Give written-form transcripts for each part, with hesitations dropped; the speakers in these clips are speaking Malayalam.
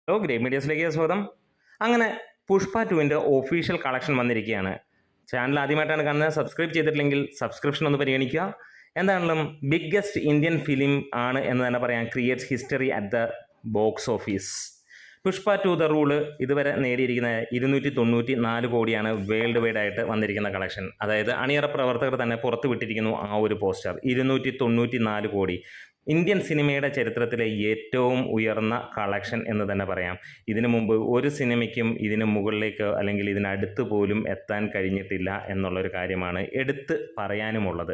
ഹലോ, ഗ്രേറ്റ് മീഡിയസിലേക്ക് സ്വാഗതം. അങ്ങനെ പുഷ്പ 2ൻ്റെ ഒഫീഷ്യൽ കളക്ഷൻ വന്നിരിക്കുകയാണ്. ചാനൽ ആദ്യമായിട്ടാണ് കാണുന്നത്, സബ്സ്ക്രൈബ് ചെയ്തിട്ടില്ലെങ്കിൽ സബ്സ്ക്രിപ്ഷൻ ഒന്ന് പരിഗണിക്കുക. എന്താണെങ്കിലും ബിഗ്ഗസ്റ്റ് ഇന്ത്യൻ ഫിലിം ആണ് എന്ന് തന്നെ പറയാം. Creates history at the box office. Pushpa 2 the rule ഇതുവരെ നേടിയിരിക്കുന്ന 294 കോടിയാണ് വേൾഡ് വൈഡ് ആയിട്ട് വന്നിരിക്കുന്ന കളക്ഷൻ. അതായത് അണിയറ പ്രവർത്തകർ തന്നെ പുറത്തു വിട്ടിരിക്കുന്നു ആ ഒരു പോസ്റ്റർ. 294 കോടി, ഇന്ത്യൻ സിനിമയുടെ ചരിത്രത്തിലെ ഏറ്റവും ഉയർന്ന കളക്ഷൻ എന്ന് തന്നെ പറയാം. ഇതിനു മുമ്പ് ഒരു സിനിമയ്ക്കും ഇതിന് മുകളിലേക്ക് അല്ലെങ്കിൽ ഇതിനടുത്ത് പോലും എത്താൻ കഴിഞ്ഞിട്ടില്ല എന്നുള്ളൊരു കാര്യമാണ് എടുത്ത് പറയാനുമുള്ളത്.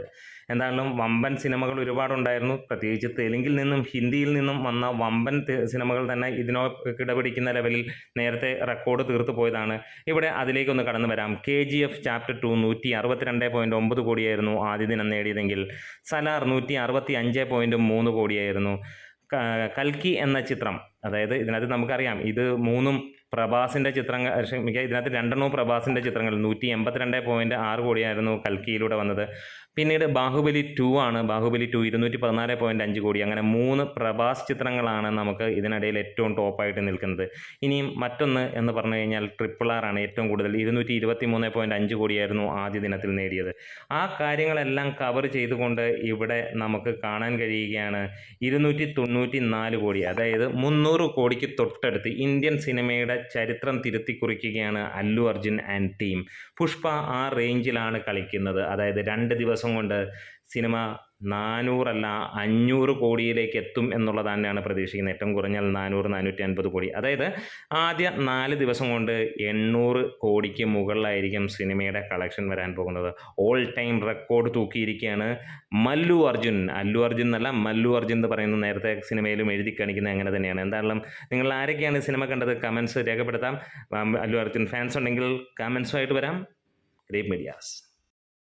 എന്തായാലും വമ്പൻ സിനിമകൾ ഒരുപാടുണ്ടായിരുന്നു. പ്രത്യേകിച്ച് തെലുങ്കിൽ നിന്നും ഹിന്ദിയിൽ നിന്നും വന്ന വമ്പൻ സിനിമകൾ തന്നെ ഇതിനോ കിടപിടിക്കുന്ന ലെവലിൽ നേരത്തെ റെക്കോർഡ് തീർത്തു പോയതാണ്. ഇവിടെ അതിലേക്കൊന്ന് കടന്നു വരാം. KGF ചാപ്റ്റർ 2 162.9 കോടിയായിരുന്നു ആദ്യ ദിനം നേടിയതെങ്കിൽ സലാർ 165.3 കോടിയായിരുന്നു. കൽക്കി എന്ന ചിത്രം, അതായത് ഇതിനകത്ത് നമുക്കറിയാം ഇത് മൂന്നും പ്രഭാസിൻ്റെ ചിത്രങ്ങൾ, ഇതിനകത്ത് രണ്ടെണ്ണവും പ്രഭാസിൻ്റെ ചിത്രങ്ങൾ. 182.6 കോടിയായിരുന്നു കൽക്കിയിലൂടെ വന്നത്. പിന്നീട് ബാഹുബലി 2 ആണ്. ബാഹുബലി 2 214.5 കോടി. അങ്ങനെ 3 പ്രഭാസ് ചിത്രങ്ങളാണ് നമുക്ക് ഇതിനിടയിൽ ഏറ്റവും ടോപ്പായിട്ട് നിൽക്കുന്നത്. ഇനിയും മറ്റൊന്ന് എന്ന് പറഞ്ഞു കഴിഞ്ഞാൽ RRR ആണ് ഏറ്റവും കൂടുതൽ. 223.5 കോടിയായിരുന്നു ആദ്യ ദിനത്തിൽ നേടിയത്. ആ കാര്യങ്ങളെല്ലാം കവർ ചെയ്തുകൊണ്ട് ഇവിടെ നമുക്ക് കാണാൻ കഴിയുകയാണ് 294 കോടി, അതായത് 300 കോടിക്ക് തൊട്ടടുത്ത് ഇന്ത്യൻ സിനിമയുടെ ചരിത്രം തിരുത്തി കുറിക്കുകയാണ് അല്ലു അർജുൻ ആൻഡ് ടീം. പുഷ്പ ആ റേഞ്ചിലാണ് കളിക്കുന്നത്. അതായത് 2 ദിവസം കൊണ്ട് സിനിമ 400 അല്ല 500 കോടിയിലേക്ക് എത്തും എന്നുള്ളത് തന്നെയാണ് പ്രതീക്ഷിക്കുന്നത്. ഏറ്റവും കുറഞ്ഞാൽ 400-450 കോടി. അതായത് ആദ്യ 4 ദിവസം കൊണ്ട് 800 കോടിക്ക് മുകളിലായിരിക്കും സിനിമയുടെ കളക്ഷൻ വരാൻ പോകുന്നത്. ഓൾ ടൈം റെക്കോർഡ് തൂക്കിയിരിക്കുകയാണ് മല്ലു അർജുൻ. അല്ലു അർജുൻ എന്നല്ല, മല്ലു അർജുൻ എന്ന് പറയുന്നത് നേരത്തെ സിനിമയിലും എഴുതി കാണിക്കുന്നത് അങ്ങനെ തന്നെയാണ്. എന്തായാലും നിങ്ങൾ ആരൊക്കെയാണ് സിനിമ കണ്ടത് കമൻസ് രേഖപ്പെടുത്താം. അല്ലു അർജുൻ ഫാൻസ് ഉണ്ടെങ്കിൽ കമൻസുമായിട്ട് വരാം. Great medias.